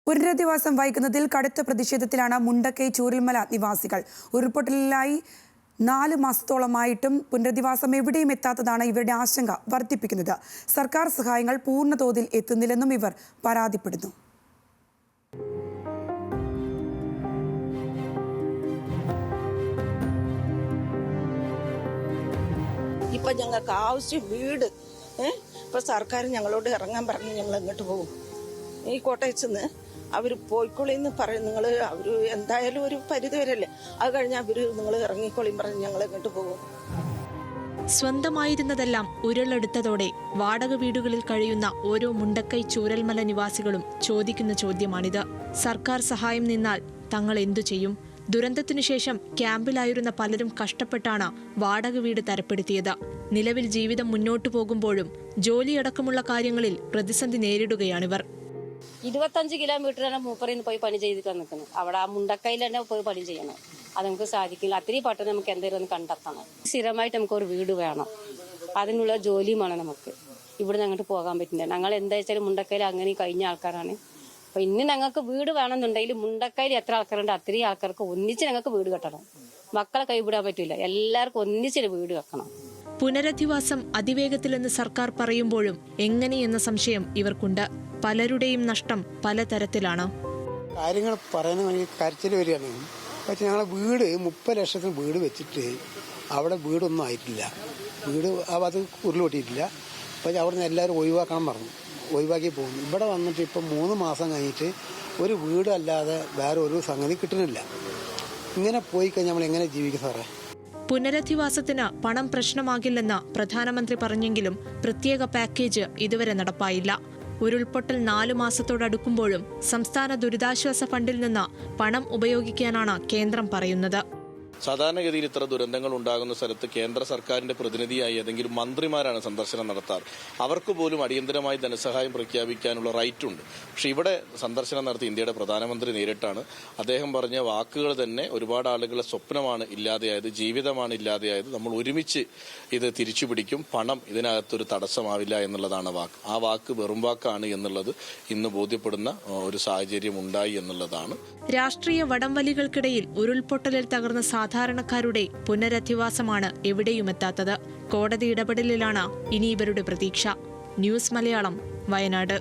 പുനരധിവാസം വൈകുന്നതിൽ കടുത്ത പ്രതിഷേധത്തിലാണ് മുണ്ടക്കൈ ചൂരൽമല നിവാസികൾ. ഉരുൾപൊട്ടലിലായി 4 മാസത്തോളമായിട്ടും പുനരധിവാസം എവിടെയും എത്താത്തതാണ് ഇവരുടെ ആശങ്ക വർദ്ധിപ്പിക്കുന്നത്. സർക്കാർ സഹായങ്ങൾ പൂർണ്ണതോതിൽ എത്തുന്നില്ലെന്നും ഇവർ പരാതിപ്പെടുന്നു. ഇപ്പൊ ഞങ്ങൾക്ക് ആവശ്യം വീട്. ഇപ്പൊ സർക്കാർ ഞങ്ങളോട് ഇറങ്ങാൻ പറഞ്ഞ് ഞങ്ങൾ എങ്ങോട്ട് പോകും? ഈ കോട്ടയച്ചിന്ന് അവർ പോയിക്കോളിന്ന് പറയും. നിങ്ങൾ അവർ എന്തായാലും ഒരു പരിധി വരല്ലേ, അത് കഴിഞ്ഞാൽ നിങ്ങൾ ഇറങ്ങിക്കോളിയും പറഞ്ഞ് ഞങ്ങൾ എങ്ങോട്ട് പോകും? സ്വന്തമായിരുന്നതെല്ലാം ഉരുളെടുത്തതോടെ വാടക വീടുകളിൽ കഴിയുന്ന ഓരോ മുണ്ടക്കൈ ചൂരൽമല നിവാസികളും ചോദിക്കുന്ന ചോദ്യമാണിത്. സർക്കാർ സഹായം നിന്നാൽ തങ്ങൾ എന്തു ചെയ്യും? ദുരന്തത്തിനു ശേഷം ക്യാമ്പിലായിരുന്ന പലരും കഷ്ടപ്പെട്ടാണ് വാടക വീട് തരപ്പെടുത്തിയത്. നിലവിൽ ജീവിതം മുന്നോട്ടു പോകുമ്പോഴും ജോലിയടക്കമുള്ള കാര്യങ്ങളിൽ പ്രതിസന്ധി നേരിടുകയാണിവർ. 25 കിലോമീറ്ററാണ് മൂപ്പറിന്ന് പോയി പണി ചെയ്തിട്ട് നിൽക്കുന്നത്. അവിടെ ആ മുണ്ടക്കൈയിൽ തന്നെ പോയി പണി ചെയ്യണം. അത് നമുക്ക് സാധിക്കില്ല. അത്രയും പെട്ടെന്ന് നമുക്ക് എന്തെങ്കിലും ഒന്ന് കണ്ടെത്തണം. സ്ഥിരമായിട്ട് നമുക്കൊരു വീട് വേണം, അതിനുള്ള ജോലിയും വേണം. നമുക്ക് ഇവിടെ നിന്ന് അങ്ങോട്ട് പോകാൻ പറ്റില്ല. ഞങ്ങൾ എന്താ വെച്ചാൽ മുണ്ടക്കൈയിൽ അങ്ങനെ കഴിഞ്ഞ ആൾക്കാരാണ്. അപ്പൊ ഇനി ഞങ്ങൾക്ക് വീട് വേണമെന്നുണ്ടെങ്കിൽ മുണ്ടക്കൈയിൽ എത്ര ആൾക്കാരുണ്ട് അത്രയും ആൾക്കാർക്ക് ഒന്നിച്ച് ഞങ്ങൾക്ക് വീട് കെട്ടണം. മക്കളെ കൈവിടാൻ പറ്റില്ല, എല്ലാവർക്കും ഒന്നിച്ചൊരു വീട് വെക്കണം. പുനരധിവാസം അതിവേഗത്തിലെന്ന് സർക്കാർ പറയുമ്പോഴും എങ്ങനെയെന്ന സംശയം ഇവർക്കുണ്ട്. പലരുടെയും നഷ്ടം പലതരത്തിലാണ്. കാര്യങ്ങൾ പറയുന്ന കരച്ചിൽ വരികയാണ്. പക്ഷെ ഞങ്ങളെ വീട് 30 ലക്ഷത്തിന് വീട് വെച്ചിട്ട് അവിടെ വീടൊന്നും ആയിട്ടില്ല. വീട് അത് ഉരുളൊട്ടിയിട്ടില്ല. പക്ഷെ അവിടെ നിന്ന് എല്ലാവരും ഒഴിവാക്കണം പറഞ്ഞു, ഒഴിവാക്കി പോകുന്നു. ഇവിടെ വന്നിട്ട് ഇപ്പം 3 മാസം കഴിഞ്ഞിട്ട് ഒരു വീടല്ലാതെ വേറെ ഒരു സംഗതി കിട്ടുന്നില്ല. ഇങ്ങനെ പോയി കഴിഞ്ഞാൽ നമ്മൾ എങ്ങനെ ജീവിക്കും സാറേ? പുനരധിവാസത്തിന് പണം പ്രശ്നമാകില്ലെന്ന് പ്രധാനമന്ത്രി പറഞ്ഞെങ്കിലും പ്രത്യേക പാക്കേജ് ഇതുവരെ നടപ്പായില്ല. ഉരുൾപൊട്ടൽ 4 മാസത്തോടടുക്കുമ്പോഴും സംസ്ഥാന ദുരിതാശ്വാസ ഫണ്ടിൽ നിന്ന് പണം ഉപയോഗിക്കാനാണ് കേന്ദ്രം പറയുന്നത്. സാധാരണഗതിയിൽ ഇത്ര ദുരന്തങ്ങൾ ഉണ്ടാകുന്ന സ്ഥലത്ത് കേന്ദ്ര സർക്കാരിന്റെ പ്രതിനിധിയായി ഏതെങ്കിലും മന്ത്രിമാരാണ് സന്ദർശനം നടത്താറ്. അവർക്ക് പോലും അടിയന്തരമായി ധനസഹായം പ്രഖ്യാപിക്കാനുള്ള റൈറ്റുണ്ട്. പക്ഷെ ഇവിടെ സന്ദർശനം നടത്തി ഇന്ത്യയുടെ പ്രധാനമന്ത്രി നേരിട്ടാണ്. അദ്ദേഹം പറഞ്ഞ വാക്കുകൾ തന്നെ ഒരുപാട് ആളുകളുടെ സ്വപ്നമാണ് ഇല്ലാതെയായത്, ജീവിതമാണ് ഇല്ലാതെയായത്. നമ്മൾ ഒരുമിച്ച് ഇത് തിരിച്ചുപിടിക്കും, പണം ഇതിനകത്തൊരു തടസ്സമാവില്ല എന്നുള്ളതാണ് വാക്ക്. ആ വാക്ക് വെറും വാക്കാണ് എന്നുള്ളത് ഇന്ന് ബോധ്യപ്പെടുന്ന ഒരു സാഹചര്യം ഉണ്ടായി എന്നുള്ളതാണ്. രാഷ്ട്രീയ വടംവലികൾക്കിടയിൽ ഉരുൾപൊട്ടലിൽ തകർന്ന സാധാരണക്കാരുടെ പുനരധിവാസമാണ് എവിടെയുമെത്താത്തത്. കോടതി ഇടപെടലിലാണ് ഇനി ഇവരുടെ പ്രതീക്ഷ. ന്യൂസ് മലയാളം, വയനാട്.